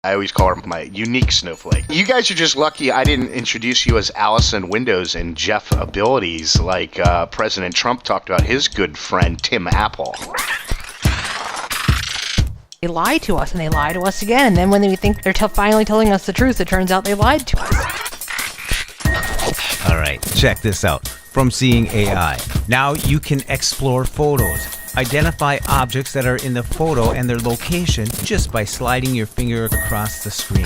I always call her my unique snowflake. You guys are just lucky I didn't introduce you as Allison Windows and Jeff Abilities like President Trump talked about his good friend Tim Apple. They lie to us, and they lie to us again, and then when we think they're finally telling us the truth, it turns out they lied to us. All right, check this out. From Seeing AI. Now you can explore photos. Identify objects that are in the photo and their location just by sliding your finger across the screen.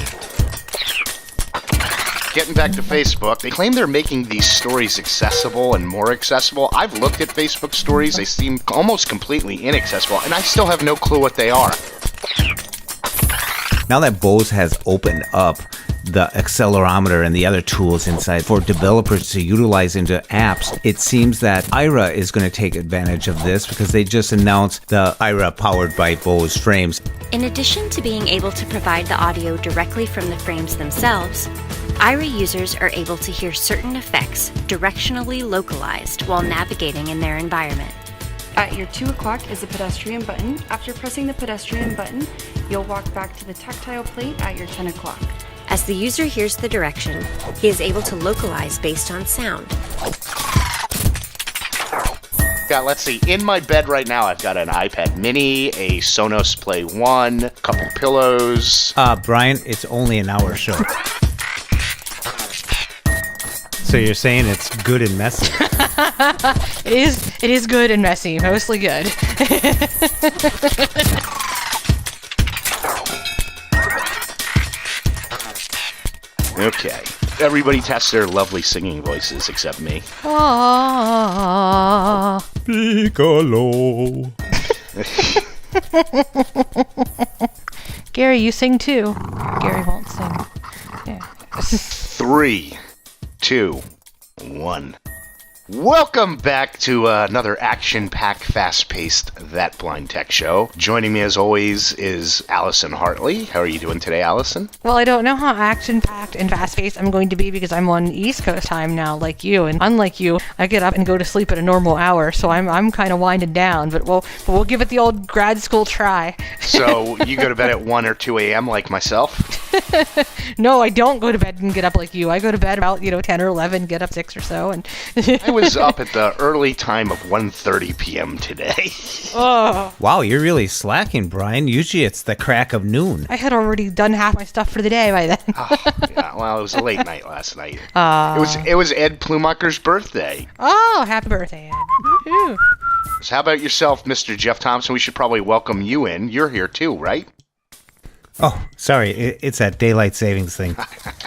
Getting back to Facebook, they claim they're making these stories accessible and more accessible. I've looked at Facebook stories. They seem almost completely inaccessible, and I still have no clue what they are. Now that Bose has opened up the accelerometer and the other tools inside for developers to utilize into apps, it seems that Aira is going to take advantage of this because they just announced the Aira Powered by Bose frames. In addition to being able to provide the audio directly from the frames themselves, Aira users are able to hear certain effects directionally localized while navigating in their environment. At your 2 o'clock is the pedestrian button. After pressing the pedestrian button, you'll walk back to the tactile plate at your 10 o'clock. As the user hears the direction, he is able to localize based on sound. Let's see, in my bed right now, I've got an iPad mini, a Sonos Play 1, a couple pillows. Brian, it's only an hour show. So you're saying it's good and messy? It is good and messy, mostly good. Okay. Everybody tests their lovely singing voices except me. Aww. Piccolo. Gary, you sing too. Gary won't sing. Yeah. 3, 2, 1. Welcome back to another action-packed, fast-paced That Blind Tech show. Joining me as always is Allison Hartley. How are you doing today, Allison? Well, I don't know how action-packed and fast-paced I'm going to be because I'm on East Coast time now, like you. And unlike you, I get up and go to sleep at a normal hour, so I'm kind of winding down. But we'll give it the old grad school try. So you go to bed at 1 or 2 a.m. like myself? No, I don't go to bed and get up like you. I go to bed about 10 or 11, get up 6 or so, and I was up at the early time of 1:30 p.m. today. Oh. Wow, you're really slacking, Brian. Usually it's the crack of noon. I had already done half my stuff for the day by then. Oh, yeah, well, it was a late night last night. It was Ed Plumacher's birthday. Oh, happy birthday, Ed. Woo-hoo. So how about yourself, Mr. Jeff Thompson? We should probably welcome you in. You're here too, right? Oh, sorry. It's that daylight savings thing.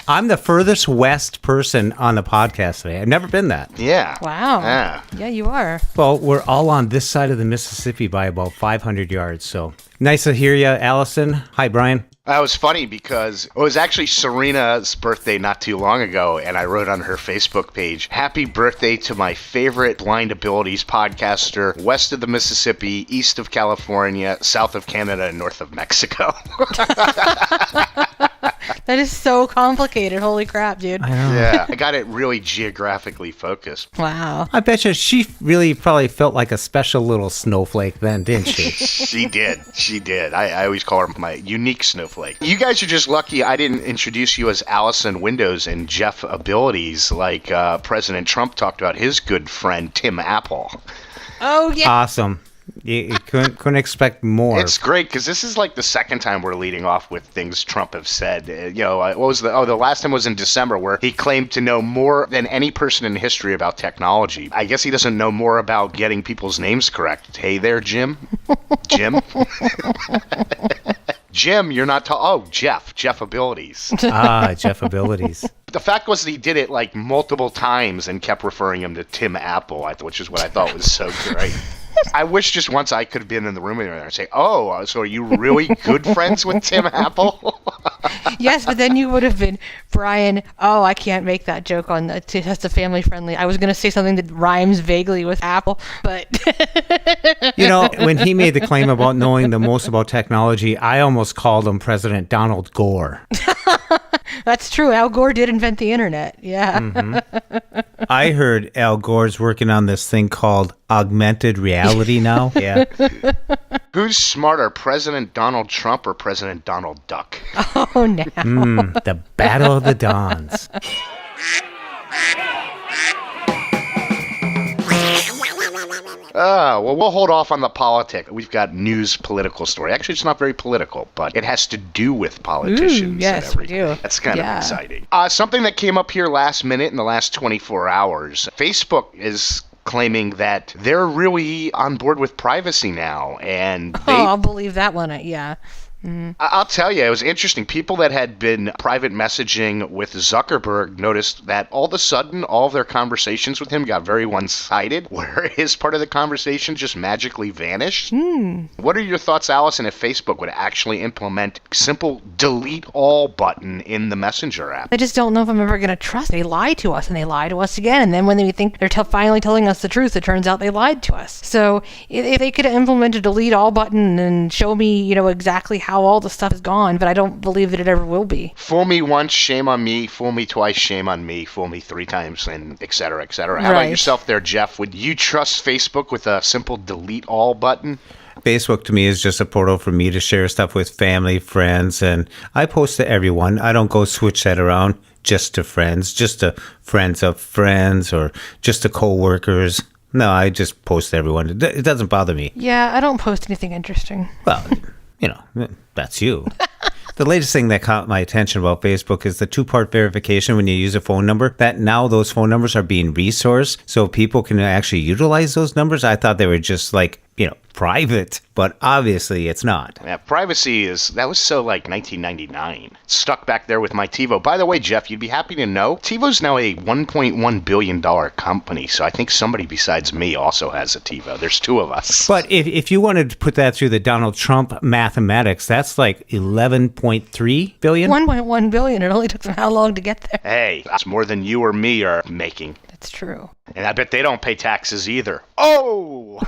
I'm the furthest west person on the podcast today. I've never been that. Yeah. Wow. Yeah, you are. Well, we're all on this side of the Mississippi by about 500 yards, so nice to hear you, Allison. Hi, Brian. It was funny because it was actually Serina's birthday not too long ago, and I wrote on her Facebook page, "Happy birthday to my favorite blind abilities podcaster, west of the Mississippi, east of California, south of Canada, and north of Mexico." That is so complicated. Holy crap, dude. I know. Yeah, I got it really geographically focused. Wow. I bet you she really probably felt like a special little snowflake then, didn't she? She did. I always call her my unique snowflake. You guys are just lucky I didn't introduce you as Allison Windows and Jeff Abilities like President Trump talked about his good friend Tim Apple. Oh, yeah. Awesome. You couldn't expect more. It's great because this is like the second time we're leading off with things Trump have said. What was the last time was in December where he claimed to know more than any person in history about technology. I guess he doesn't know more about getting people's names correct. Hey there, Jim. Jim. Jim, you're not Jeff Abilities. Jeff Abilities. The fact was that he did it like multiple times and kept referring him to Tim Apple, which is what I thought was so great. I wish just once I could have been in the room with him and say, "Oh, so are you really good friends with Tim Apple?" Yes, but then you would have been, Brian, I can't make that joke on that's a family friendly. I was going to say something that rhymes vaguely with Apple, but... When he made the claim about knowing the most about technology, I almost called him President Donald Goer. That's true. Al Gore did invent the internet. Yeah. Mm-hmm. I heard Al Gore's working on this thing called augmented reality now. Yeah. Who's smarter, President Donald Trump or President Donald Duck? Oh, no. The Battle of the Dons. Well, we'll hold off on the politics. We've got news political story. Actually, it's not very political, but it has to do with politicians. Yes, and everything. we do. That's kind of exciting. Something that came up here last minute in the last 24 hours. Facebook is claiming that they're really on board with privacy now, and I'll believe that one. Yeah. I'll tell you, it was interesting. People that had been private messaging with Zuckerberg noticed that all of a sudden, all of their conversations with him got very one-sided, where his part of the conversation just magically vanished. What are your thoughts, Allison, if Facebook would actually implement simple delete all button in the Messenger app? I just don't know if I'm ever going to trust. They lie to us, and they lie to us again. And then when we think they're finally telling us the truth, it turns out they lied to us. So if they could implement a delete all button and show me, exactly how all the stuff is gone, but I don't believe that it ever will be. Fool me once, shame on me. Fool me twice, shame on me. Fool me 3 times, and et cetera, et cetera. How about yourself there, Jeff? Would you trust Facebook with a simple delete all button? Facebook to me is just a portal for me to share stuff with family, friends, and I post to everyone. I don't go switch that around just to friends, just to friends of friends, or just to coworkers. No, I just post to everyone. It doesn't bother me. Yeah, I don't post anything interesting. Well, that's you. The latest thing that caught my attention about Facebook is the 2-part verification when you use a phone number, that now those phone numbers are being resourced so people can actually utilize those numbers. I thought they were just private, but obviously it's not. Yeah, privacy that was so 1999. Stuck back there with my TiVo. By the way, Jeff, you'd be happy to know TiVo's now a $1.1 billion company, so I think somebody besides me also has a TiVo. There's 2 of us. But if you wanted to put that through the Donald Trump mathematics, that's like 11.3 billion? 1.1 billion. It only took them how long to get there? Hey, that's more than you or me are making. That's true. And I bet they don't pay taxes either. Oh!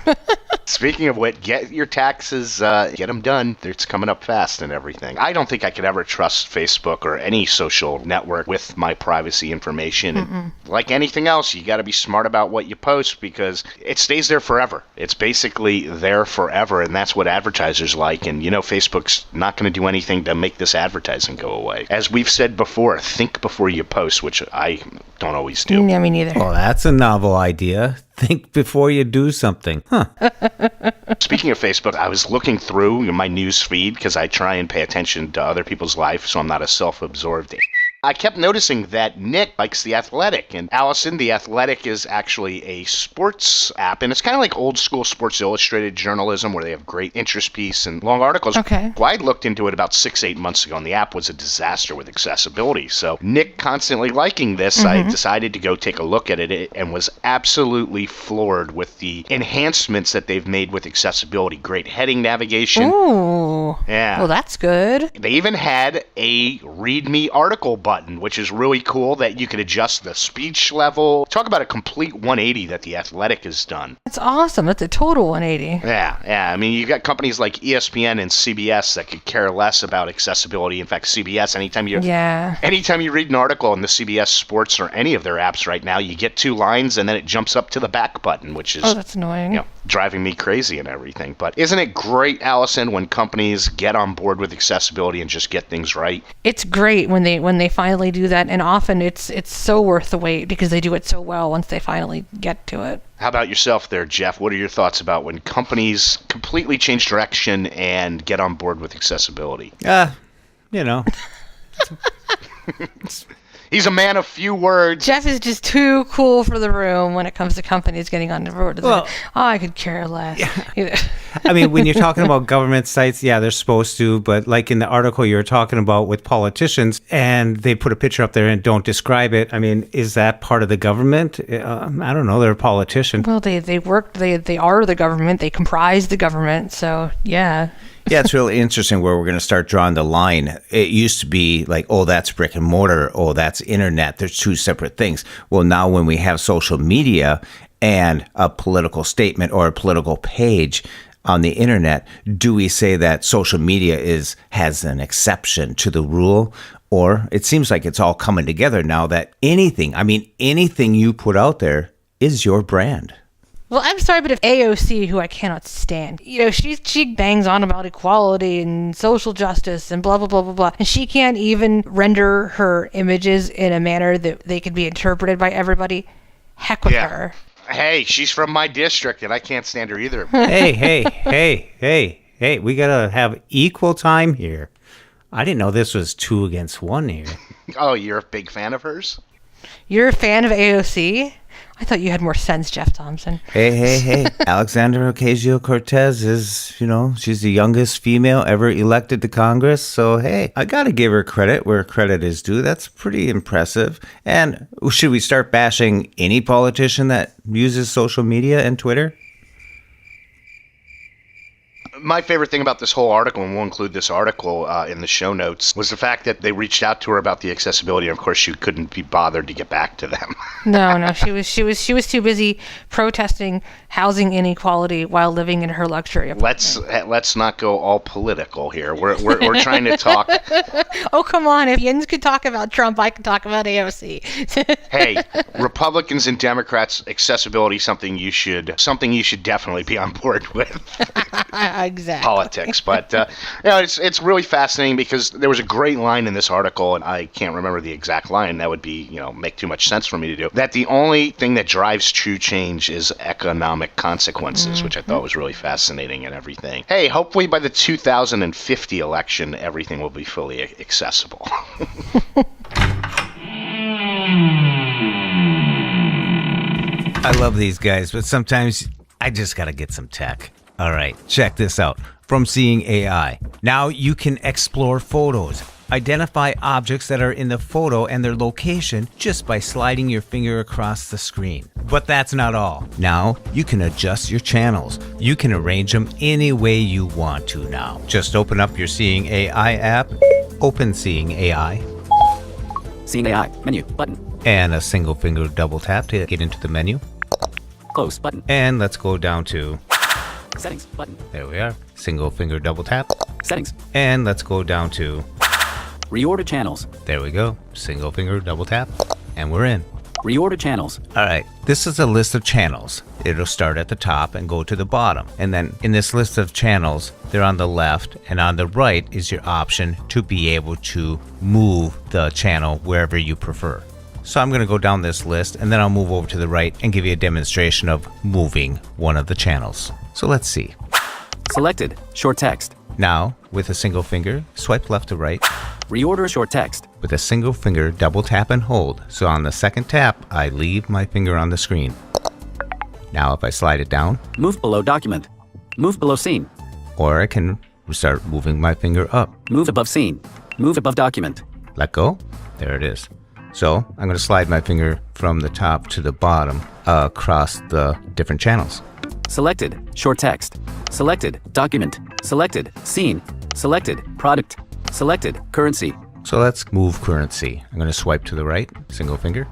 Speaking of which, get your taxes, get them done. It's coming up fast and everything. I don't think I could ever trust Facebook or any social network with my privacy information. And like anything else, you got to be smart about what you post because it stays there forever. It's basically there forever, and that's what advertisers like. And Facebook's not going to do anything to make this advertising go away. As we've said before, think before you post, which I don't always do. Yeah, me neither. Well, that's a novel idea. Think before you do something. Huh. Speaking of Facebook, I was looking through my news feed because I try and pay attention to other people's life so I'm not a self-absorbed. I kept noticing that Nick likes The Athletic, and Allison, The Athletic is actually a sports app, and it's kind of like old school Sports Illustrated journalism where they have great interest piece and long articles. Okay. Well, I looked into it about 6-8 months ago, and the app was a disaster with accessibility. So Nick constantly liking this, I decided to go take a look at it and was absolutely floored with the enhancements that they've made with accessibility. Great heading navigation. Ooh. Yeah. Well, that's good. They even had a read me article button, which is really cool that you could adjust the speech level. Talk about a complete 180 that The Athletic has done. That's awesome. That's a total 180. Yeah. I mean, you've got companies like ESPN and CBS that could care less about accessibility. In fact, CBS, anytime you read an article in the CBS Sports or any of their apps right now, you get 2 lines and then it jumps up to the back button, which is that's annoying. Driving me crazy and everything. But isn't it great, Allison, when companies get on board with accessibility and just get things right? It's great when they finally do that, and often it's so worth the wait because they do it so well once they finally get to it. How about yourself there, Jeff? What are your thoughts about when companies completely change direction and get on board with accessibility? He's a man of few words. Jeff is just too cool for the room when it comes to companies getting on the board. Well, I could care less. Yeah. I mean, when you're talking about government sites, yeah, they're supposed to. But like in the article you were talking about with politicians, and they put a picture up there and don't describe it. I mean, is that part of the government? I don't know. They're a politician. Well, they are the government. They comprise the government. So, yeah. Yeah, it's really interesting where we're going to start drawing the line. It used to be like, oh, that's brick and mortar. Oh, that's internet. There's 2 separate things. Well, now when we have social media and a political statement or a political page, on the internet, do we say that social media has an exception to the rule? Or it seems like it's all coming together now that anything you put out there is your brand. Well, I'm sorry, but if AOC, who I cannot stand, she bangs on about equality and social justice and blah, blah, blah, blah, blah, and she can't even render her images in a manner that they could be interpreted by everybody. Heck with her. Hey, she's from my district, and I can't stand her either. Hey, we gotta have equal time here. I didn't know this was 2 against 1 here. Oh, you're a big fan of hers? You're a fan of AOC? I thought you had more sense, Jeff Thompson. Hey. Alexandra Ocasio-Cortez is, she's the youngest female ever elected to Congress. So, hey, I got to give her credit where credit is due. That's pretty impressive. And should we start bashing any politician that uses social media and Twitter? My favorite thing about this whole article, and we'll include this article in the show notes, was the fact that they reached out to her about the accessibility, and of course she couldn't be bothered to get back to them. No, she was too busy protesting housing inequality while living in her luxury apartment. Let's not go all political here. We're trying to talk. Oh, come on! If Jens could talk about Trump, I can talk about AOC. Hey, Republicans and Democrats, accessibility something you should definitely be on board with. Exactly. Politics, but it's really fascinating because there was a great line in this article, and I can't remember the exact line. That would be make too much sense for me to do. That the only thing that drives true change is economic consequences, which I thought was really fascinating and everything. Hey, hopefully by the 2050 election, everything will be fully accessible. I love these guys, but sometimes I just gotta get some tech. All right, check this out. From Seeing AI. Now you can explore photos. Identify objects that are in the photo and their location just by sliding your finger across the screen. But that's not all. Now you can adjust your channels. You can arrange them any way you want to now. Just open up your Seeing AI app, open Seeing AI. Seeing AI, menu, button. And a single finger double tap to get into the menu. Close, button. And let's go down to Settings, button. There we are. Single finger double tap. Settings. And let's go down to Reorder channels. There we go. Single finger double tap. And we're in. Reorder channels. All right. This is a list of channels. It'll start at the top and go to the bottom. And then in this list of channels, they're on the left, and on the right is your option to be able to move the channel wherever you prefer. So I'm going to go down this list, and then I'll move over to the right and give you a demonstration of moving one of the channels. So let's see. Selected. Short text. Now, with a single finger, swipe left to right. Reorder short text. With a single finger, double tap and hold. So on the second tap, I leave my finger on the screen. Now if I slide it down. Move below document. Move below scene. Or I can start moving my finger up. Move above scene. Move above document. Let go. There it is. So I'm going to slide my finger from the top to the bottom across the different channels. Selected. Short text. Selected. Document. Selected. Scene. Selected. Product. Selected. Currency. So let's move currency. I'm going to swipe to the right. Single finger.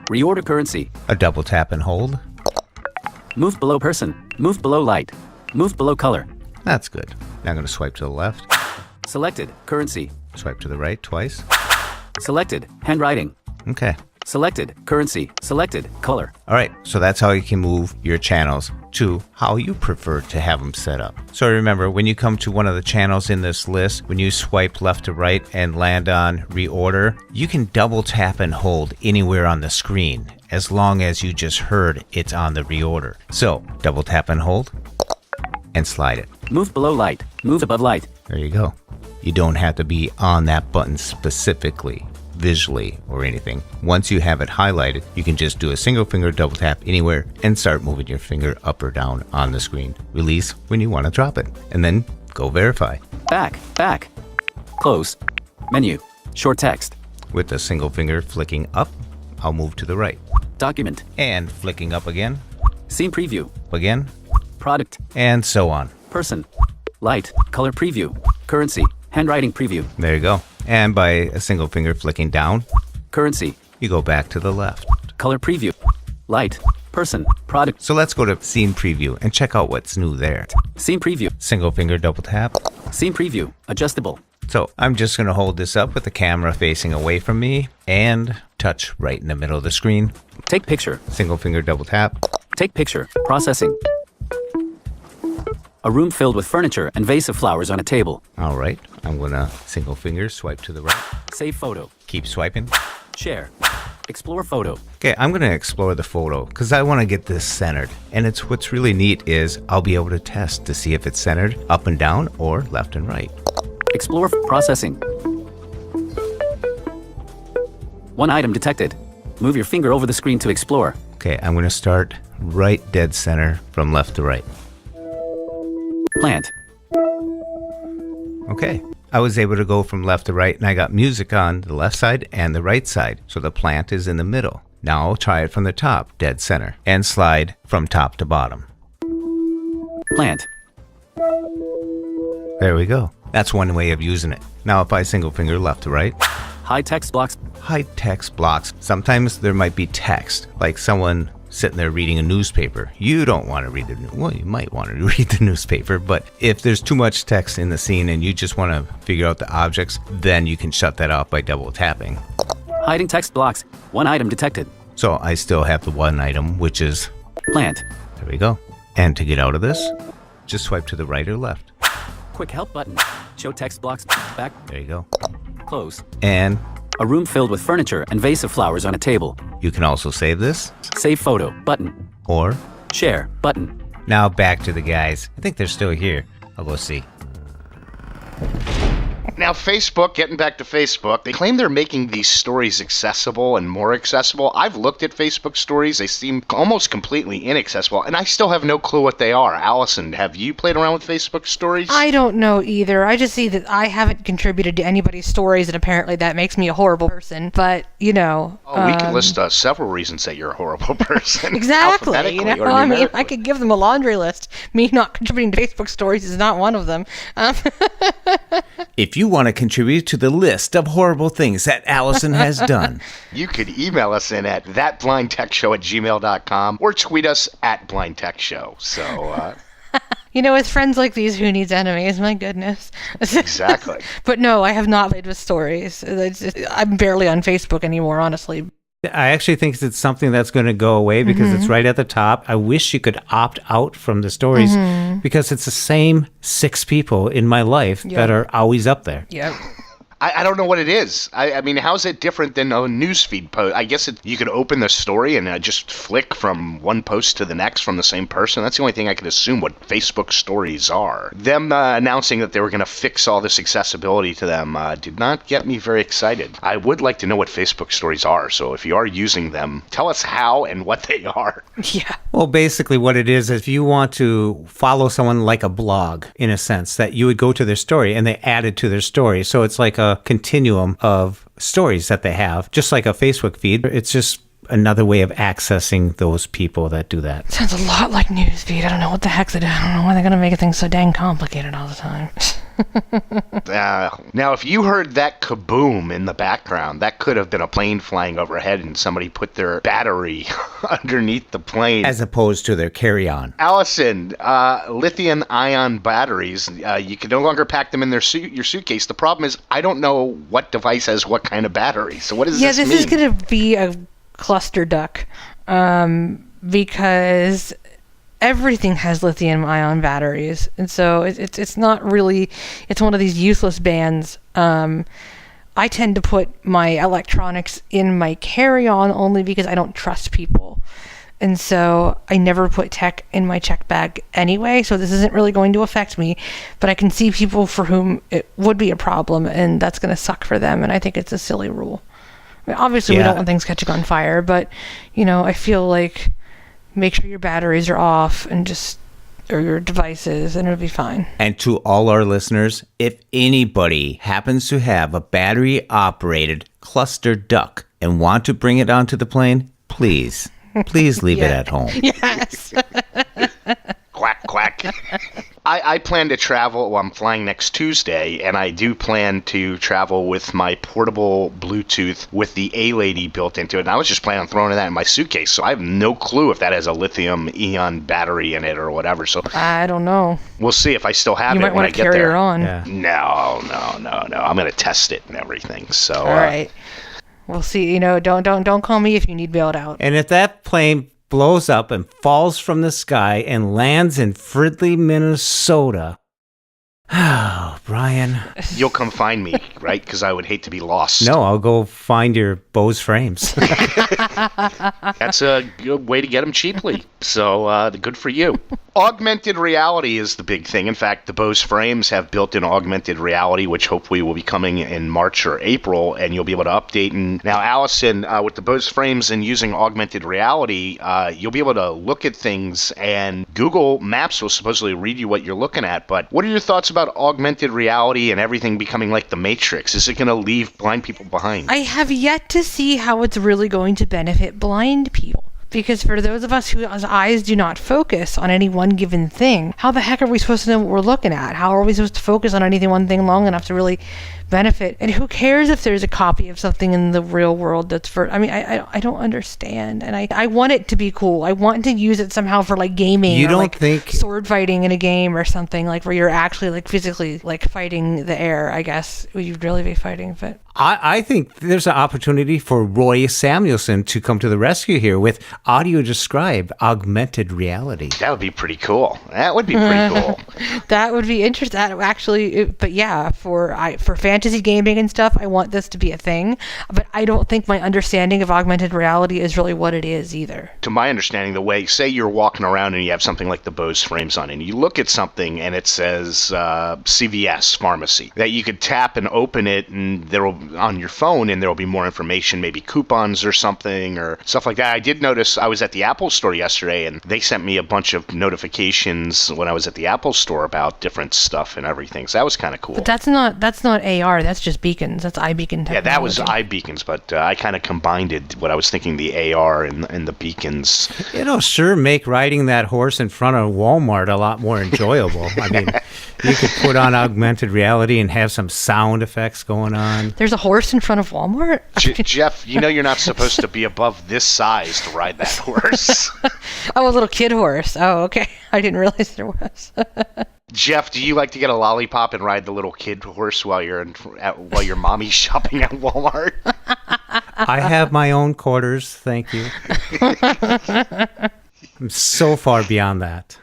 Reorder currency. A double tap and hold. Move below person. Move below light. Move below color. That's good. Now I'm going to swipe to the left. Selected. Currency. Swipe to the right twice. Selected. Handwriting. Okay. Selected. Currency. Selected. Color. All right. So that's how you can move your channels to how you prefer to have them set up. So remember, when you come to one of the channels in this list, when you swipe left to right and land on reorder, you can double tap and hold anywhere on the screen as long as you just heard it's on the reorder. So double tap and hold and slide it. Move below light. Move above light. There you go. You don't have to be on that button specifically, visually, or anything. Once you have it highlighted, you can just do a single finger double tap anywhere and start moving your finger up or down on the screen. Release when you want to drop it, and then go verify. Back. Back. Close. Menu. Short text. With the single finger flicking up, I'll move to the right. Document. And flicking up again. Scene preview. Again. Product. And so on. Person. Light. Color preview. Currency. Handwriting preview. There you go. And by a single finger flicking down, currency, you go back to the left. Color preview. Light. person, product, So let's go to scene preview and check out what's new there. scene preview, Single finger double tap. scene preview, adjustable, So I'm just going to hold this up with the camera facing away from me and touch right in the middle of the screen. take picture, Single finger double tap. take picture, processing. A room filled with furniture and vase of flowers on a table. All right. I'm going to single finger swipe to the right. Save photo, Keep swiping. share, explore photo, Okay, I'm going to explore the photo because I want to get this centered. And it's what's really neat is I'll be able to test to see if it's centered up and down or left and right. explore, processing. One item detected. Move your finger over the screen to explore. Okay, I'm going to start right dead center from left to right. Plant, Okay, I was able to go from left to right and I got music on the left side and the right side. So the plant is in the middle. Now I'll try it from the top, dead center, and slide from top to bottom. plant, There we go. That's one way of using it. Now if I single finger left to right, hide text blocks, hide text blocks. Sometimes there might be text, like someone sitting there reading a newspaper. You don't want to read well, you might want to read the newspaper, but if there's too much text in the scene and you just want to figure out the objects, then you can shut that off by double tapping. hiding text blocks. One item detected. So I still have the one item, which is, Plant, there we go. And to get out of this, just swipe to the right or left. quick help button. Show text blocks, back, There you go. close. And A room filled with furniture and vase of flowers on a table. you can also save this, Save photo, button. or Share, button. now back to the guys. I think they're still here. I'll go see. Now, Facebook, getting back to Facebook, they claim they're making these stories accessible and more accessible. I've looked at Facebook stories. They seem almost completely inaccessible, and I still have no clue what they are. Allison, have you played around with Facebook stories? I don't know either. I just see that I haven't contributed to anybody's stories, and apparently that makes me a horrible person. But, you know. Oh, we can list several reasons that you're a horrible person. Exactly. You Alphabetically know, or I mean, numerically. I could give them a laundry list. Me not contributing to Facebook stories is not one of them. If you want to contribute to the list of horrible things that Allison has done, You could email us in at thatblindtechshow@gmail.com or tweet us at blindtechshow. So, You know, it's friends like these who needs enemies. My goodness. exactly. But no, I have not played with stories. I'm barely on Facebook anymore, honestly. I actually think it's something that's going to go away because it's right at the top. I wish you could opt out from the stories because it's the same 6 people in my life that are always up there. Yep. I don't know what it is. I mean, how's it different than a newsfeed post? I guess you could open the story and just flick from one post to the next from the same person. That's the only thing I could assume what Facebook stories are. Them announcing that they were going to fix all this accessibility to them did not get me very excited. I would like to know what Facebook stories are. So if you are using them, tell us how and what they are. Yeah. Well, basically what it is, if you want to follow someone like a blog, in a sense, that you would go to their story and they add it to their story. So it's like a continuum of stories that they have, just like a Facebook feed. It's just another way of accessing those people that do that. Sounds a lot like Newsfeed. I don't know what the heck they do. I don't know why they're going to make things so dang complicated all the time. Now, if you heard that kaboom in the background, that could have been a plane flying overhead and somebody put their battery underneath the plane. As opposed to their carry-on. Allison, lithium-ion batteries, you can no longer pack them in your suitcase. The problem is I don't know what device has what kind of battery. So what does this mean? This is going to be a cluster duck because everything has lithium ion batteries, and so it's not really, it's one of these useless bands. I tend to put my electronics in my carry-on only because I don't trust people, and so I never put tech in my check bag anyway, so this isn't really going to affect me, but I can see people for whom it would be a problem, and that's going to suck for them, and I think it's a silly rule. I mean, obviously we don't want things catching on fire, but you know, I feel like make sure your batteries are off and or your devices, and it'll be fine. And to all our listeners, if anybody happens to have a battery operated cluster duck and want to bring it onto the plane, please leave it at home. Yes. quack, quack. I plan to travel. Well, I'm flying next Tuesday, and I do plan to travel with my portable Bluetooth with the A-Lady built into it. And I was just planning on throwing that in my suitcase, so I have no clue if that has a lithium-ion battery in it or whatever. So I don't know. We'll see if I still have You it might when I want to get carry there. her on. Yeah. No. I'm going to test it and everything. So All right. We'll see. Don't call me if you need bailed out. And if that plane blows up and falls from the sky and lands in Fridley, Minnesota. Oh, Brian. You'll come find me, right? Because I would hate to be lost. No, I'll go find your Bose frames. That's a good way to get them cheaply. So good for you. Augmented reality is the big thing. In fact, the Bose frames have built-in augmented reality, which hopefully will be coming in March or April, and you'll be able to update. And now, Allison, with the Bose frames and using augmented reality, you'll be able to look at things, and Google Maps will supposedly read you what you're looking at. But what are your thoughts about augmented reality and everything becoming like the Matrix? Is it going to leave blind people behind? I have yet to see how it's really going to benefit blind people. Because for those of us whose eyes do not focus on any one given thing, how the heck are we supposed to know what we're looking at? How are we supposed to focus on anything one thing long enough to really benefit? And who cares if there's a copy of something in the real world that's for... I don't understand. And I want it to be cool. I want to use it somehow for like gaming. You or don't like think... sword fighting in a game or something, like where you're actually like physically like fighting the air, I guess. You'd really be fighting, but... I think there's an opportunity for Roy Samuelson to come to the rescue here with audio described augmented reality. That would be pretty cool. That would be pretty cool. That would be interesting. But yeah, for fantasy gaming and stuff, I want this to be a thing. But I don't think my understanding of augmented reality is really what it is either. To my understanding, the way, say you're walking around and you have something like the Bose frames on, and you look at something and it says CVS pharmacy, that you could tap and open it, and there will on your phone, and there will be more information, maybe coupons or something or stuff like that. I did notice I was at the Apple store yesterday, and they sent me a bunch of notifications when I was at the Apple store about different stuff and everything. So that was kind of cool. But that's not AR. That's just beacons. That's iBeacon technology. Yeah, that was iBeacons, but I kind of combined it, what I was thinking, the AR and the beacons. It'll sure make riding that horse in front of Walmart a lot more enjoyable. I mean, you could put on augmented reality and have some sound effects going on. There's a horse in front of Walmart? Jeff, you're not supposed to be above this size to ride that horse. Oh, a little kid horse. Oh, okay. I didn't realize there was. Jeff, do you like to get a lollipop and ride the little kid horse while your mommy's shopping at Walmart? I have my own quarters, thank you. I'm so far beyond that.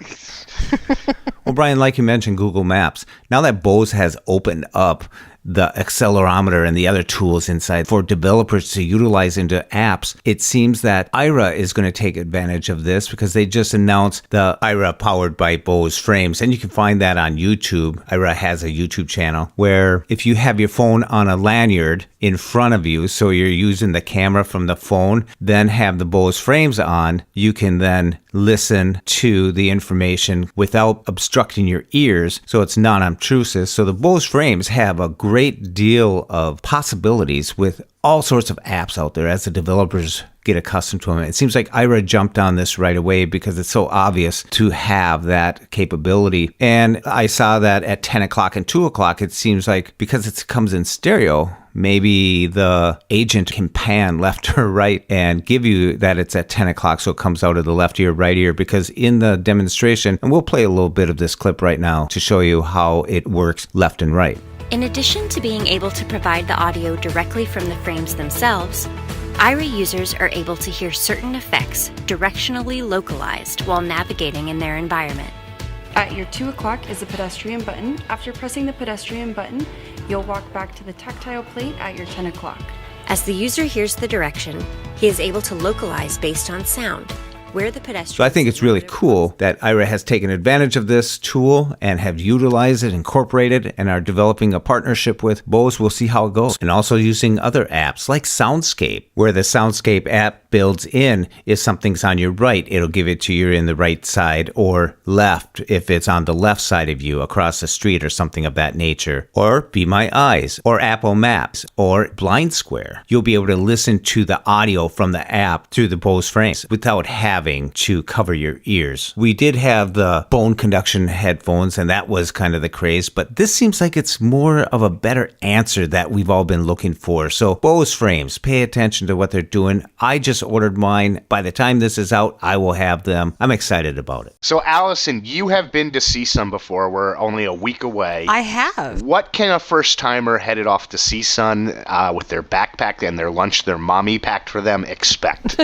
Well, Brian, like you mentioned, Google Maps. Now that Bose has opened up the accelerometer and the other tools inside for developers to utilize into apps, it seems that Aira is going to take advantage of this because they just announced the Aira Powered by Bose frames. And you can find that on YouTube. Aira has a YouTube channel where if you have your phone on a lanyard in front of you, so you're using the camera from the phone, then have the Bose frames on, you can then listen to the information without obstructing your ears, so it's non-obtrusive. So the Bose frames have a great deal of possibilities with all sorts of apps out there as the developers get accustomed to them. It seems like Aira jumped on this right away because it's so obvious to have that capability. And I saw that at 10 o'clock and 2 o'clock, it seems like because it comes in stereo, maybe the agent can pan left or right and give you that it's at 10 o'clock, so it comes out of the left ear, right ear, because in the demonstration, and we'll play a little bit of this clip right now to show you how it works left and right. In addition to being able to provide the audio directly from the frames themselves, Aira users are able to hear certain effects directionally localized while navigating in their environment. At your 2 o'clock is a pedestrian button. After pressing the pedestrian button, you'll walk back to the tactile plate at your 10 o'clock. As the user hears the direction, he is able to localize based on sound where the pedestrian. So I think it's really cool that Aira has taken advantage of this tool and have utilized it, incorporated, and are developing a partnership with Bose. We'll see how it goes. And also using other apps like Soundscape, where the Soundscape app builds in if something's on your right, it'll give it to you in the right side, or left if it's on the left side of you across the street or something of that nature. Or Be My Eyes, or Apple Maps, or Blind Square. You'll be able to listen to the audio from the app through the Bose frames without having to cover your ears. We did have the bone conduction headphones, and that was kind of the craze, but this seems like it's more of a better answer that we've all been looking for. So Bose frames, pay attention to what they're doing. I just ordered mine. By the time this is out, I will have them. I'm excited about it. So Allison, you have been to CSUN before. We're only a week away. I have. What can a first-timer headed off to CSUN with their backpack and their lunch their mommy packed for them expect?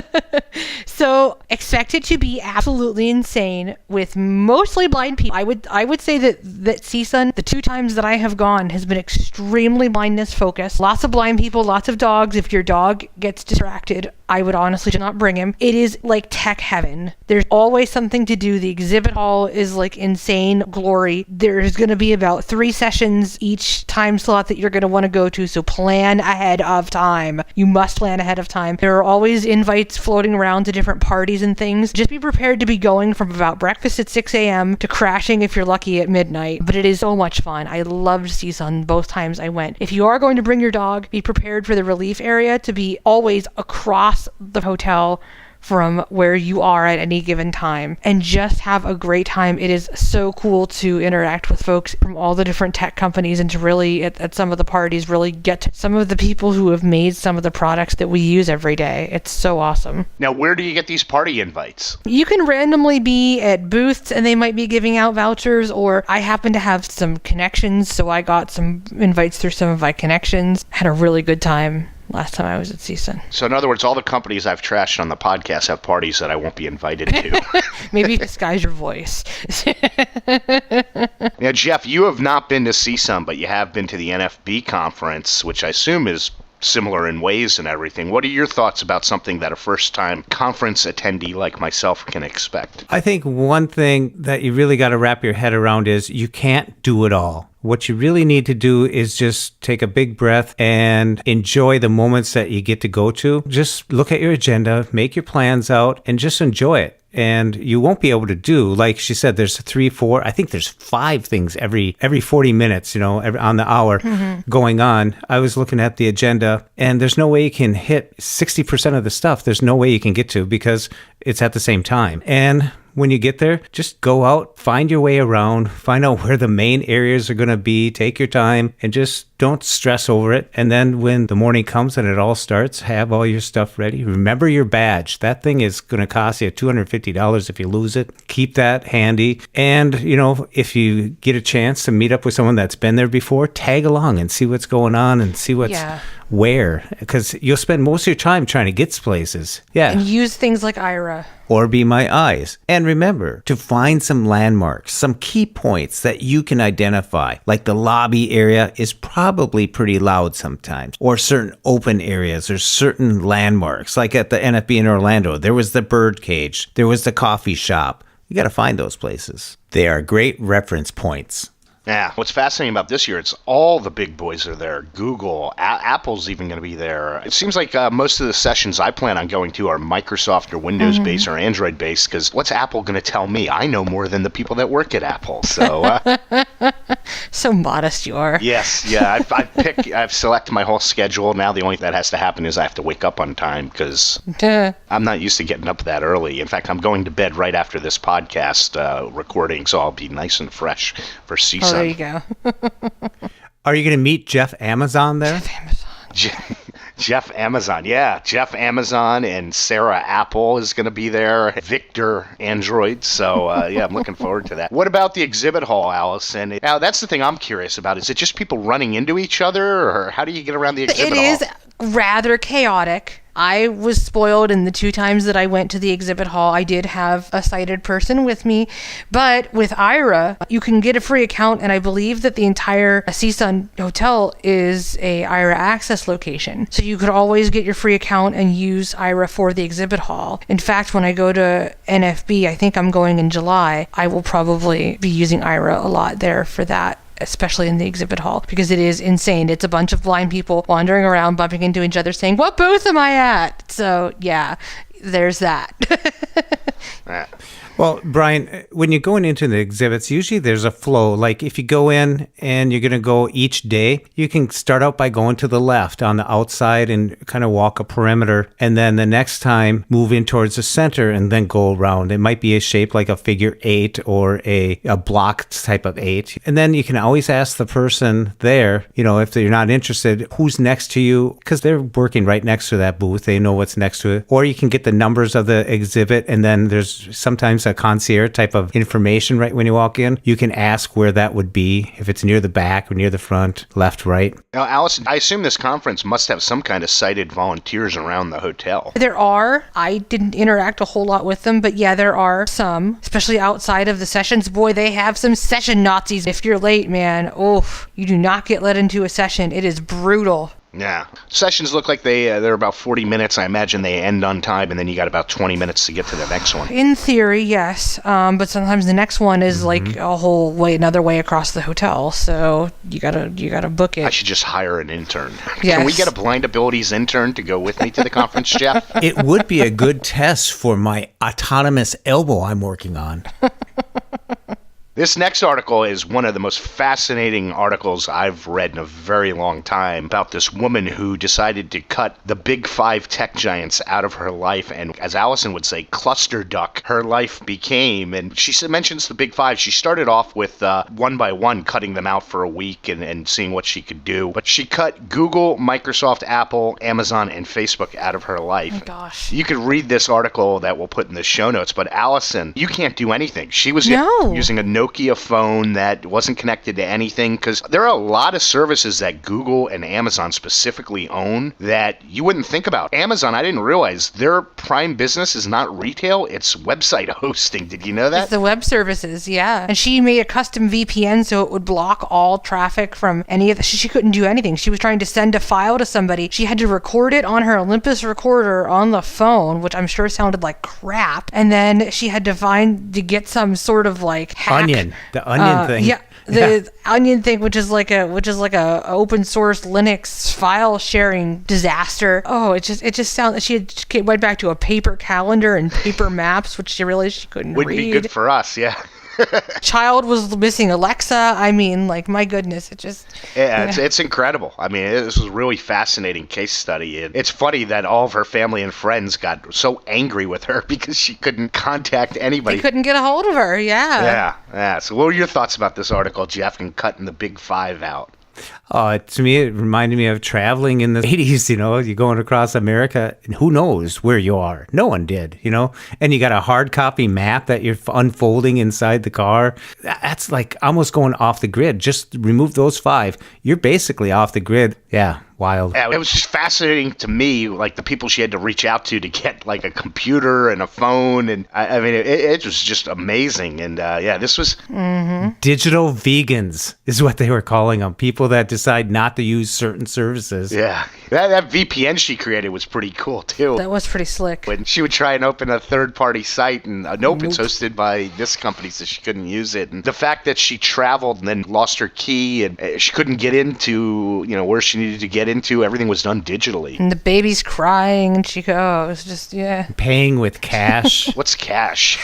So expect it to be absolutely insane with mostly blind people. I would say that CSUN, the 2 times that I have gone, has been extremely blindness focused. Lots of blind people, lots of dogs. If your dog gets distracted, I would honestly not bring him. It is like tech heaven. There's always something to do. The exhibit hall is like insane glory. There's going to be about 3 sessions each time slot that you're going to want to go to, so plan ahead of time. You must plan ahead of time. There are always invites floating around to different parties and things. Just be prepared to be going from about breakfast at 6 a.m. to crashing if you're lucky at midnight. But it is so much fun. I loved CSUN both times I went. If you are going to bring your dog, be prepared for the relief area to be always across the hotel from where you are at any given time, and just have a great time. It is so cool to interact with folks from all the different tech companies, and to really, at some of the parties, really get to some of the people who have made some of the products that we use every day. It's so awesome. Now, where do you get these party invites? You can randomly be at booths and they might be giving out vouchers, or I happen to have some connections, so I got some invites through some of my connections. Had a really good time last time I was at CSUN. So in other words, all the companies I've trashed on the podcast have parties that I won't be invited to. Maybe disguise your voice. Now, Jeff, you have not been to CSUN, but you have been to the NFB conference, which I assume is similar in ways and everything. What are your thoughts about something that a first-time conference attendee like myself can expect? I think one thing that you really got to wrap your head around is you can't do it all. What you really need to do is just take a big breath and enjoy the moments that you get to go to. Just look at your agenda, make your plans out, and just enjoy it. And you won't be able to do, like she said, there's 3, 4, I think there's 5 things every 40 minutes, on the hour going on. I was looking at the agenda, and there's no way you can hit 60% of the stuff. There's no way you can get to, because it's at the same time. And when you get there, just go out, find your way around, find out where the main areas are going to be, take your time, and just don't stress over it. And then when the morning comes and it all starts, have all your stuff ready. Remember your badge. That thing is going to cost you $250 if you lose it. Keep that handy. And, if you get a chance to meet up with someone that's been there before, tag along and see what's going on and see what's where. Because you'll spend most of your time trying to get to places. Yeah. And use things like Aira. Or Be My Eyes. And remember to find some landmarks, some key points that you can identify. Like the lobby area is probably pretty loud sometimes. Or certain open areas or certain landmarks. Like at the NFB in Orlando, there was the bird cage. There was the coffee shop. You got to find those places. They are great reference points. Yeah, what's fascinating about this year, it's all the big boys are there. Google, Apple's even going to be there. It seems like most of the sessions I plan on going to are Microsoft or Windows-based or Android-based, because what's Apple going to tell me? I know more than the people that work at Apple, so... So modest you are. Yes, yeah, I've selected my whole schedule. Now the only thing that has to happen is I have to wake up on time, because I'm not used to getting up that early. In fact, I'm going to bed right after this podcast recording, so I'll be nice and fresh for CSUN. There you go. Are you going to meet Jeff Amazon there? Jeff Amazon, yeah. Jeff Amazon and Sarah Apple is going to be there. Victor Android. So, I'm looking forward to that. What about the exhibit hall, Allison? Now, that's the thing I'm curious about. Is it just people running into each other, or how do you get around the exhibit hall? It is rather chaotic. I was spoiled in the 2 times that I went to the exhibit hall. I did have a sighted person with me, but with Aira, you can get a free account, and I believe that the entire CSUN hotel is a Aira access location. So you could always get your free account and use Aira for the exhibit hall. In fact, when I go to NFB, I think I'm going in July, I will probably be using Aira a lot there for that especially in the exhibit hall, because it is insane. It's a bunch of blind people wandering around, bumping into each other, saying, "What booth am I at?" So, yeah, there's that. Well, Brian, when you're going into the exhibits, usually there's a flow. Like if you go in and you're going to go each day, you can start out by going to the left on the outside and kind of walk a perimeter. And then the next time, move in towards the center and then go around. It might be a shape like a figure 8 or a block type of 8. And then you can always ask the person there, if you're not interested, who's next to you, because they're working right next to that booth. They know what's next to it. Or you can get the numbers of the exhibit, and then there's sometimes a concierge type of information right when you walk in. You can ask where that would be, if it's near the back or near the front, left, right. Now, Allison, I assume this conference must have some kind of sighted volunteers around the hotel. There are. I didn't interact a whole lot with them, but yeah, there are some, especially outside of the sessions. Boy, they have some session Nazis. If you're late, man, you do not get let into a session. It is brutal. Yeah. Sessions look like they're about 40 minutes. I imagine they end on time, and then you got about 20 minutes to get to the next one. In theory, yes. But sometimes the next one is like another way across the hotel. So you gotta book it. I should just hire an intern. Yes. Can we get a blind abilities intern to go with me to the conference, Jeff? It would be a good test for my autonomous elbow I'm working on. This next article is one of the most fascinating articles I've read in a very long time about this woman who decided to cut the big 5 tech giants out of her life, and as Allison would say, cluster duck her life became. And she mentions the big 5. She started off with one by one cutting them out for a week and seeing what she could do. But she cut Google, Microsoft, Apple, Amazon, and Facebook out of her life. Oh my gosh. You could read this article that we'll put in the show notes, but Allison, you can't do anything. She was using a Nokia phone that wasn't connected to anything, because there are a lot of services that Google and Amazon specifically own that you wouldn't think about. Amazon, I didn't realize their prime business is not retail, it's website hosting. Did you know that? It's the web services, yeah. And she made a custom VPN so it would block all traffic from any of the... She couldn't do anything. She was trying to send a file to somebody. She had to record it on her Olympus recorder on the phone, which I'm sure sounded like crap. And then she had to get some sort of like hack. The onion thing. Yeah, the onion thing, which is like a open source Linux file sharing disaster. Oh, it just sounds. She went back to a paper calendar and paper maps, which she realized she couldn't read. Would be good for us, yeah. Child was missing Alexa. I mean, like, my goodness, it's incredible. I mean, this was a really fascinating case study. It's funny that all of her family and friends got so angry with her because she couldn't contact anybody. They couldn't get a hold of her. Yeah. So what were your thoughts about this article, Jeff, and cutting the big 5 out? To me, it reminded me of traveling in the 80s, you're going across America, and who knows where you are? No one did, and you got a hard copy map that you're unfolding inside the car. That's like almost going off the grid. Just remove those 5. You're basically off the grid. Yeah. Wild. Yeah, it was just fascinating to me, like the people she had to reach out to get like a computer and a phone, and I mean, it was just amazing. And this was digital vegans is what they were calling them. People that decide not to use certain services. Yeah, that VPN she created was pretty cool too. That was pretty slick. When she would try and open a third-party site, and nope, it's hosted by this company, so she couldn't use it. And the fact that she traveled and then lost her key, and she couldn't get into where she needed to get into, everything was done digitally. And the baby's crying, and she goes, just, paying with cash. What's cash?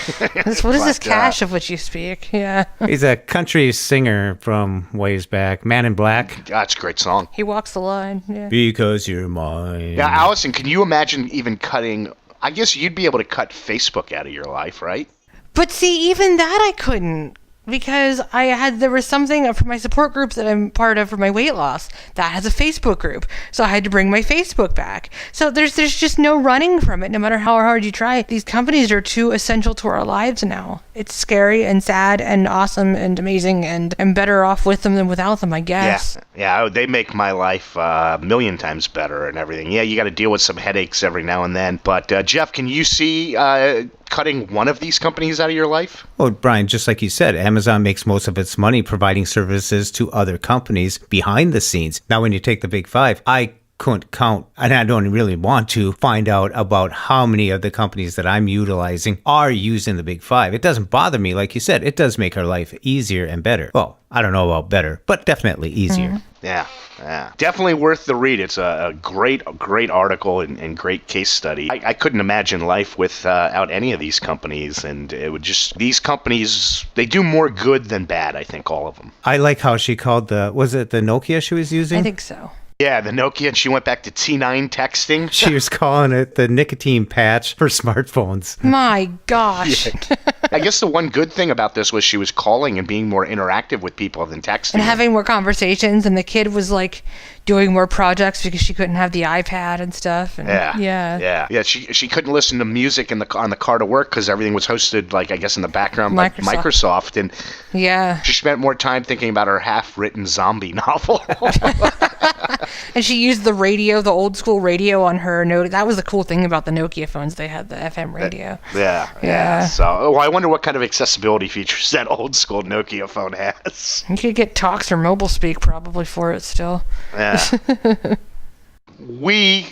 What is this cash of which you speak? Yeah. He's a country singer from ways back. Man in Black. That's a great song. He walks the line. Yeah. Because you're mine. Yeah, Allison, can you imagine even cutting... I guess you'd be able to cut Facebook out of your life, right? But see, even that I couldn't. Because there was something for my support group that I'm part of for my weight loss that has a Facebook group. So I had to bring my Facebook back. So there's just no running from it, no matter how hard you try. These companies are too essential to our lives now. It's scary and sad and awesome and amazing, and I'm better off with them than without them, I guess. Yeah, they make my life a million times better and everything. Yeah, you got to deal with some headaches every now and then. But Jeff, can you see cutting one of these companies out of your life? Well, Brian, just like you said, Amazon makes most of its money providing services to other companies behind the scenes. Now, when you take the big 5, I couldn't count, and I don't really want to find out about how many of the companies that I'm utilizing are using the Big Five. It doesn't bother me. Like you said, it does make our life easier and better. Well, I don't know about better, but definitely easier. Yeah. Definitely worth the read. It's a great article and great case study. I couldn't imagine life without any of these companies, and it would just, these companies, they do more good than bad, I think, all of them. I like how she called was it the Nokia she was using? I think so. Yeah, the Nokia, and she went back to T9 texting. She was calling it the nicotine patch for smartphones. My gosh. Yeah. I guess the one good thing about this was she was calling and being more interactive with people than texting. And having more conversations, and the kid was like doing more projects because she couldn't have the iPad and stuff. And Yeah. She couldn't listen to music on the car to work because everything was hosted, like, I guess, in the background by Microsoft. And she spent more time thinking about her half-written zombie novel. And she used the radio, the old school radio on her note. That was the cool thing about the Nokia phones. They had the FM radio. Yeah. So, I wonder what kind of accessibility features that old school Nokia phone has. You could get Talks or Mobile Speak probably for it still. Yeah.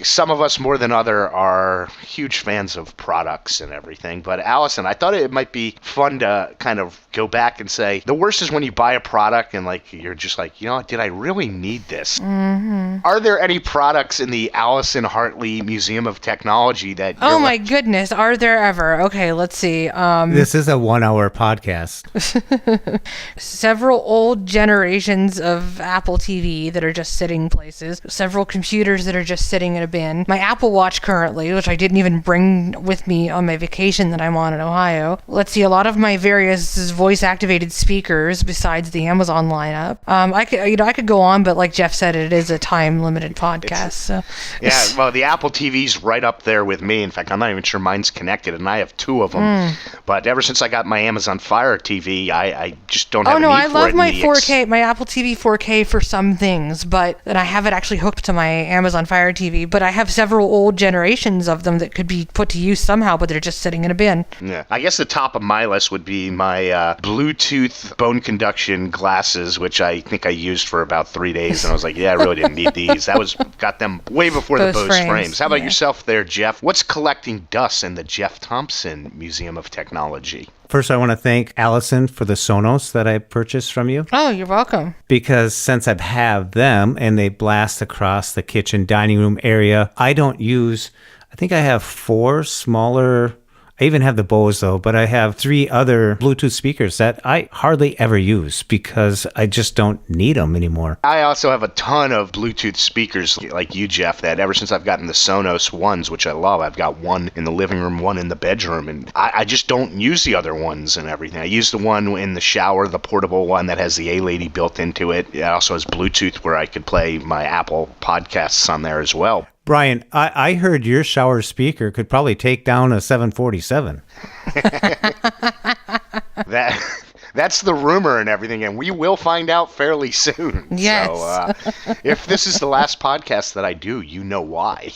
Some of us more than other, are huge fans of products and everything. But Allison, I thought it might be fun to kind of go back and say, the worst is when you buy a product and like you're just like, you know what, did I really need this? Mm-hmm. Are there any products in the Allison Hartley Museum of Technology that Oh my goodness, are there ever? Okay, let's see. This is a 1-hour podcast. Several old generations of Apple TV that are just sitting places. Several computers that are just sitting in a bin. My Apple Watch currently, which I didn't even bring with me on my vacation that I'm on in Ohio. Let's see, a lot of my various voice-activated speakers besides the Amazon lineup. I could go on, but like Jeff said, it is a time-limited podcast. Well, the Apple TV's right up there with me. In fact, I'm not even sure mine's connected, and I have 2 of them. But ever since I got my Amazon Fire TV, I just don't have a need for it. I love my 4K, my Apple TV 4K for some things, but then I have it actually hooked to my Amazon Fire TV. But I have several old generations of them that could be put to use somehow, but they're just sitting in a bin. Yeah, I guess the top of my list would be my Bluetooth bone conduction glasses, which I think I used for about 3 days, and I was like, yeah, I really didn't need these. Got them way before the Bose frames. How about yourself there, Jeff? What's collecting dust in the Jeff Thompson Museum of Technology? First, I want to thank Allison for the Sonos that I purchased from you. Oh, you're welcome. Because since I have them and they blast across the kitchen dining room area, I think I have 4 smaller. I even have the Bose though, but I have 3 other Bluetooth speakers that I hardly ever use because I just don't need them anymore. I also have a ton of Bluetooth speakers like you, Jeff, that ever since I've gotten the Sonos ones, which I love, I've got one in the living room, one in the bedroom, and I just don't use the other ones and everything. I use the one in the shower, the portable one that has the A-Lady built into it. It also has Bluetooth where I could play my Apple podcasts on there as well. Brian, I heard your shower speaker could probably take down a 747. That's the rumor and everything, and we will find out fairly soon. Yes. So, if this is the last podcast that I do, you know why.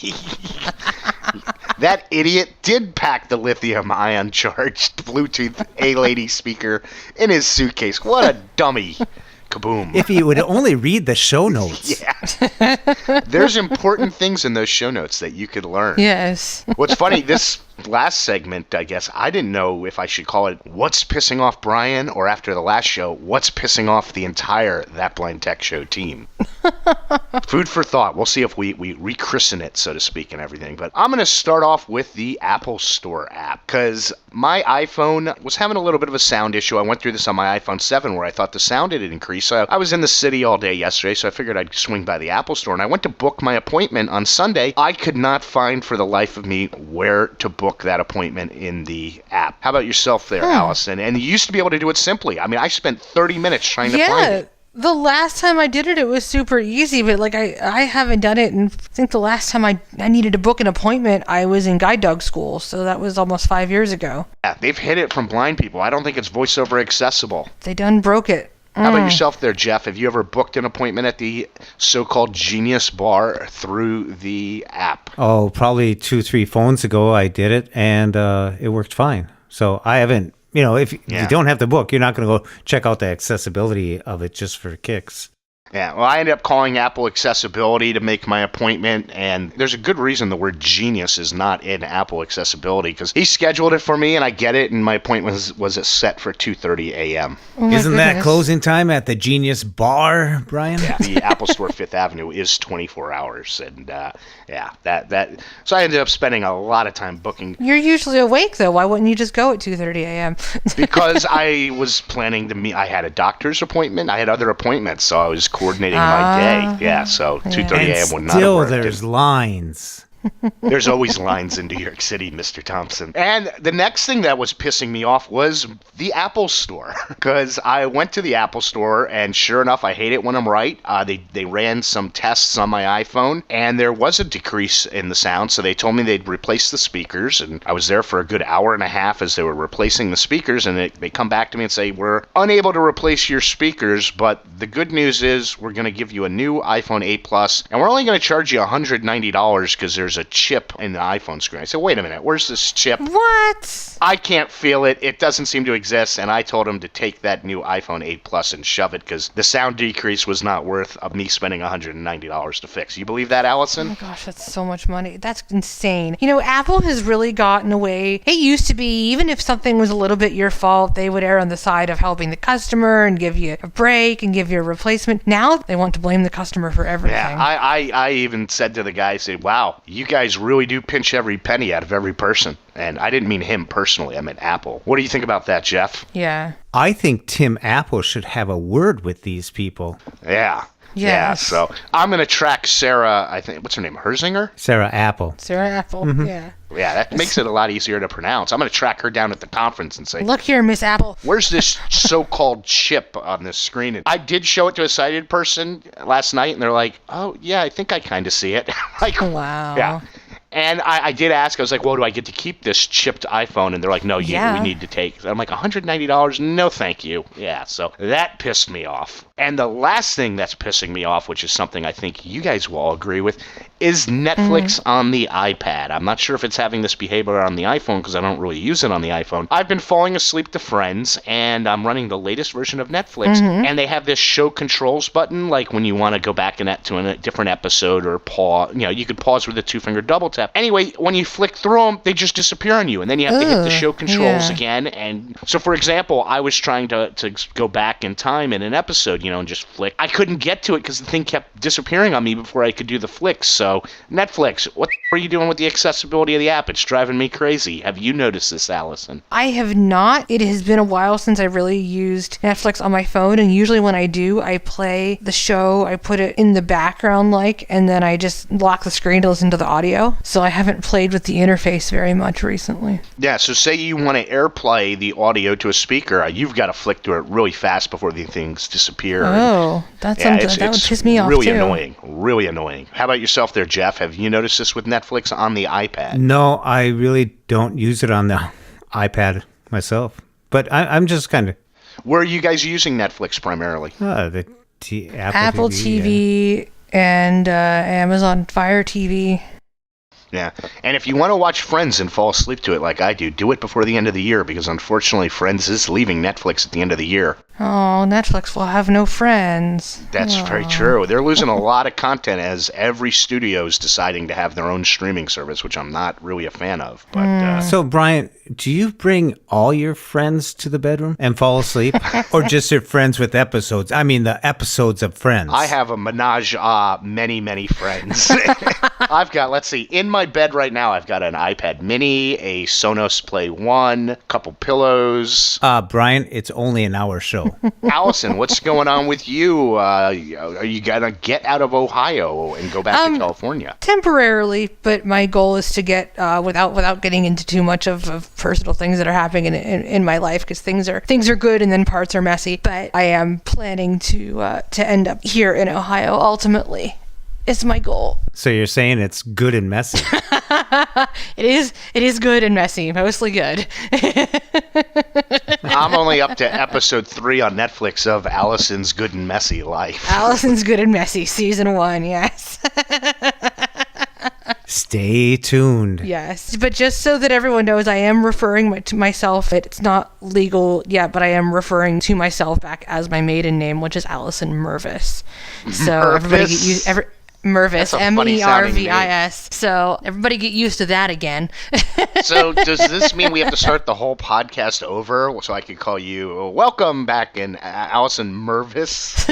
That idiot did pack the lithium-ion charged Bluetooth A-Lady speaker in his suitcase. What a dummy. Kaboom. If he would only read the show notes. Yeah. There's important things in those show notes that you could learn. Yes. What's funny, this last segment, I guess, I didn't know if I should call it What's Pissing Off Brian, or after the last show, What's Pissing Off the Entire That Blind Tech Show team. Food for thought. We'll see if we rechristen it, so to speak, and everything. But I'm going to start off with the Apple Store app, because my iPhone was having a little bit of a sound issue. I went through this on my iPhone 7 where I thought the sound had increased. So I was in the city all day yesterday, so I figured I'd swing by the Apple Store, and I went to book my appointment on Sunday. I could not find for the life of me where to book that appointment in the app. How about yourself there, Allison? And you used to be able to do it simply. I mean, I spent 30 minutes trying to find it. The last time I did it, it was super easy, but like I haven't done it, and I think the last time I needed to book an appointment, I was in guide dog school, so that was almost 5 years ago. Yeah, they've hid it from blind people. I don't think it's voiceover accessible. They done broke it. How about yourself there, Jeff? Have you ever booked an appointment at the so-called Genius Bar through the app? Oh, probably 2-3 phones ago I did it, and it worked fine. So I haven't, if you don't have to book, you're not going to go check out the accessibility of it just for kicks. Yeah, well, I ended up calling Apple Accessibility to make my appointment, and there's a good reason the word genius is not in Apple Accessibility, because he scheduled it for me, and I get it, and my appointment was set for 2:30 a.m. Oh my Isn't that goodness. closing time at the Genius Bar, Brian? Yeah, the Apple Store 5th Avenue is 24 hours, and that. So I ended up spending a lot of time booking You're usually awake, though. Why wouldn't you just go at 2:30 a.m.? because I was planning to meet. I had a doctor's appointment. I had other appointments, so I was coordinating my day. Yeah, so 2:30 a.m. would not have Still, worked. there's lines. There's always lines in New York City, Mr. Thompson. And the next thing that was pissing me off was the Apple Store. Because I went to the Apple Store, and sure enough, I hate it when I'm right. They ran some tests on my iPhone, and there was a decrease in the sound, so they told me they'd replace the speakers, and I was there for a good hour and a half as they were replacing the speakers, and they come back to me and say, we're unable to replace your speakers, but the good news is we're going to give you a new iPhone 8 Plus, and we're only going to charge you $190 because there's a chip in the iPhone screen. I said, wait a minute, where's this chip? What? I can't feel it. It doesn't seem to exist. And I told him to take that new iPhone 8 Plus and shove it because the sound decrease was not worth of me spending $190 to fix. You believe that, Oh Allison? my gosh, that's so much money. That's insane. You know, Apple has really gotten away. It used to be, even if something was a little bit your fault, they would err on the side of helping the customer and give you a break and give you a replacement. Now they want to blame the customer for everything. Yeah, I even said to the guy, I said, wow, you guys really do pinch every penny out of every person. And I didn't mean him personally. I meant Apple. What do you think about that, Jeff? Yeah. I think Tim Apple should have a word with these people. Yeah. Yeah, Yes. so I'm going to track Sarah, I think, what's her name, Herzinger? Sarah Apple. Sarah Apple. Mm-hmm. Yeah. Yeah, that makes it a lot easier to pronounce. I'm going to track her down at the conference and say, Look here, Miss Apple. where's this so-called chip on this screen? And I did show it to a sighted person last night, and they're like, oh, yeah, I think I kind of see it. Like, Wow. yeah. And I did ask, I was like, well, do I get to keep this chipped iPhone? And they're like, no, we need to take it. I'm like, $190? No, thank you. Yeah, so that pissed me off. And the last thing that's pissing me off, which is something I think you guys will all agree with, is Netflix on the iPad. I'm not sure if it's having this behavior on the iPhone because I don't really use it on the iPhone. I've been falling asleep to Friends, and I'm running the latest version of Netflix, and they have this show controls button, like when you want to go back to a different episode or pause. You know, you could pause with a two-finger double tap. Anyway, when you flick through them, they just disappear on you, and then you have to hit the show controls again. And so, for example, I was trying to go back in time in an episode, and just flick. I couldn't get to it because the thing kept disappearing on me before I could do the flicks. So, Netflix, what are you doing with the accessibility of the app? It's driving me crazy. Have you noticed this, Allison? I have not. It has been a while since I really used Netflix on my phone, and usually when I do, I play the show, I put it in the background and then I just lock the screen to listen to the audio. So I haven't played with the interface very much recently. Yeah, so say you want to AirPlay the audio to a speaker, you've got to flick through it really fast before the things disappear. Oh, that's something that would piss me off really too. Really annoying. How about yourself there, Jeff? Have you noticed this with Netflix on the iPad? No, I really don't use it on the iPad myself. But I'm just kind of... Where are you guys using Netflix primarily? the Apple TV and Amazon Fire TV. Yeah, and if you want to watch Friends and fall asleep to it like I do it before the end of the year because unfortunately Friends is leaving Netflix at the end of the year. Oh, Netflix will have no friends. That's very true. They're losing a lot of content as every studio is deciding to have their own streaming service, which I'm not really a fan of. But So, Brian, do you bring all your friends to the bedroom and fall asleep? Or just your friends with episodes? I mean, the episodes of Friends. I have a menage many friends. I've got, let's see, in my bed right now, I've got an iPad mini, a Sonos Play 1, a couple pillows. Brian, it's only an hour show. Allison, what's going on with you? Are you going to get out of Ohio and go back to California? Temporarily, but my goal is to get without getting into too much of personal things that are happening in my life because things are good and then parts are messy. But I am planning to end up here in Ohio ultimately. It's my goal. So you're saying it's good and messy. It is good and messy, mostly good. I'm only up to episode 3 on Netflix of Allison's Good and Messy Life. Allison's Good and Messy, season 1, yes. Stay tuned. Yes, but just so that everyone knows, I am referring to myself. It's not legal yet, but I am referring to myself back as my maiden name, which is Allison Mervis. So everybody get used. Mervis, Mervis. So everybody get used to that again. So does this mean we have to start the whole podcast over so I could call you welcome back in Allison Mervis?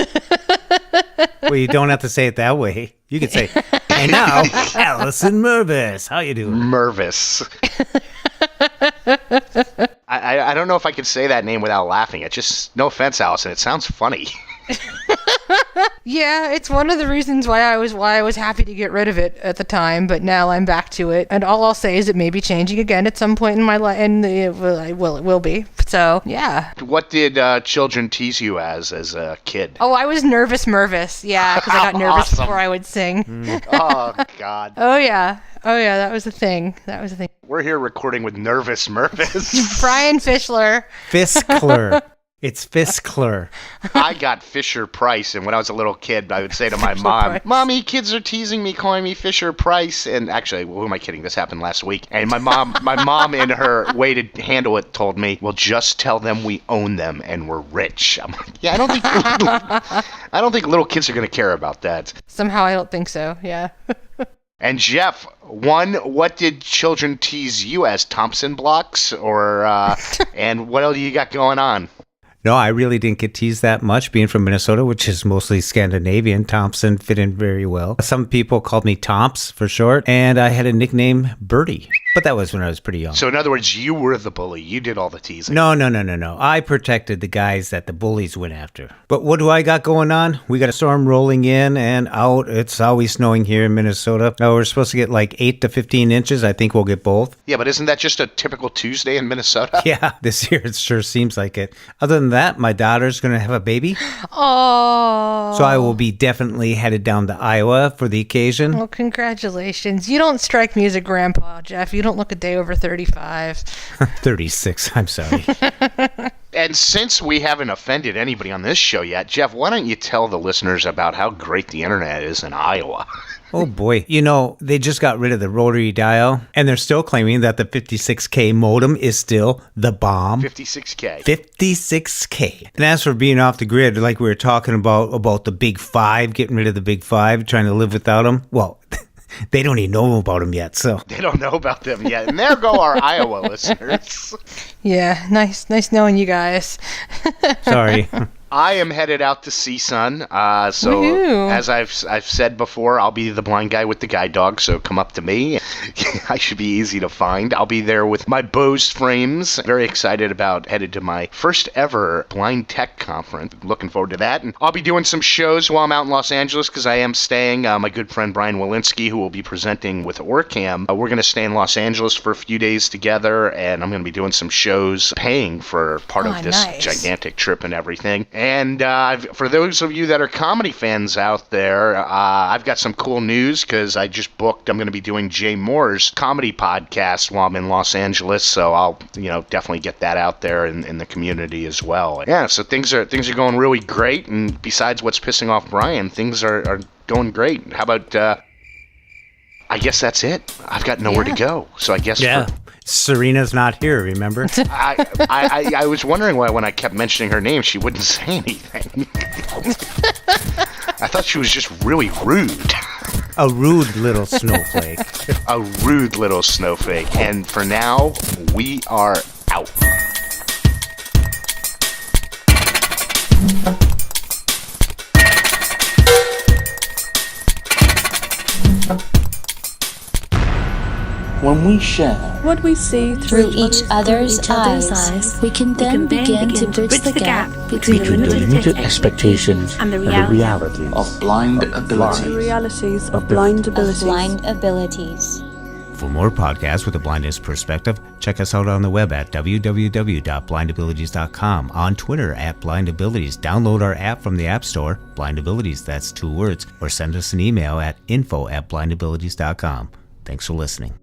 Well, you don't have to say it that way. You could say, and now, Allison Mervis. How you doing? Mervis. I don't know if I could say that name without laughing. It just, no offense, Allison, it sounds funny. Yeah, it's one of the reasons why I was happy to get rid of it at the time, but now I'm back to it. And all I'll say is it may be changing again at some point in my life, and it will be. So, yeah. What did children tease you as a kid? Oh, I was nervous Mervis. Yeah, because I got nervous before I would sing. Oh, God. Oh, yeah, that was a thing. We're here recording with nervous Mervis. Brian Fischler. Fiskler. It's Fiskler. I got Fisher Price, and when I was a little kid, I would say to my mom, "Mommy, kids are teasing me, calling me Fisher Price." And actually, who am I kidding? This happened last week. And my mom, in her way to handle it, told me, "Well, just tell them we own them and we're rich." I'm like, yeah, I don't think little kids are going to care about that. Somehow, I don't think so. Yeah. And Jeff, what did children tease you as? Thompson blocks, or and what else you got going on? No, I really didn't get teased that much. Being from Minnesota, which is mostly Scandinavian, Thompson fit in very well. Some people called me Tomps for short, and I had a nickname Birdie. But that was when I was pretty young. So in other words, you were the bully. You did all the teasing. No. I protected the guys that the bullies went after. But what do I got going on? We got a storm rolling in and out. It's always snowing here in Minnesota. Now we're supposed to get like 8 to 15 inches. I think we'll get both. Yeah, but isn't that just a typical Tuesday in Minnesota? Yeah, this year it sure seems like it. Other than that, my daughter's going to have a baby. Oh. So I will be definitely headed down to Iowa for the occasion. Well, congratulations. You don't strike me as a grandpa, Jeff. You don't look a day over 35. 36, I'm sorry. And since we haven't offended anybody on this show yet, Jeff, why don't you tell the listeners about how great the internet is in Iowa? Oh boy. They just got rid of the rotary dial, and they're still claiming that the 56K modem is still the bomb. 56K. 56K. And as for being off the grid, like we were talking about the Big Five, getting rid of the Big Five, trying to live without them, well, they don't even know about them yet, so. They don't know about them yet. And there go our Iowa listeners. Yeah, nice knowing you guys. Sorry. I am headed out to CSUN. So Woo-hoo. As I've said before, I'll be the blind guy with the guide dog, so come up to me. I should be easy to find. I'll be there with my Bose frames. Very excited about headed to my first ever blind tech conference. Looking forward to that. And I'll be doing some shows while I'm out in Los Angeles because I am staying. My good friend Brian Walensky, who will be presenting with Orcam, we're going to stay in Los Angeles for a few days together, and I'm going to be doing some shows paying for part of this gigantic trip and everything. And for those of you that are comedy fans out there, I've got some cool news because I just booked. I'm going to be doing Jay Moore's comedy podcast while I'm in Los Angeles, so I'll definitely get that out there in the community as well. Yeah, so things are going really great, and besides what's pissing off Brian, things are going great. How about? I guess that's it. I've got nowhere to go, so I guess. Yeah. Serina's not here, remember? I was wondering why when I kept mentioning her name, she wouldn't say anything. I thought she was just really rude. A rude little snowflake. A rude little snowflake. And for now, we are out. When we share what we see through each other's eyes, we can then begin to bridge the gap between limited expectations and the realities of blind abilities. The realities of blind abilities. For more podcasts with a blindness perspective, check us out on the web at www.blindabilities.com, on Twitter at blindabilities. Download our app from the App Store, blindabilities, that's 2 words, or send us an email at info@blindabilities.com. Thanks for listening.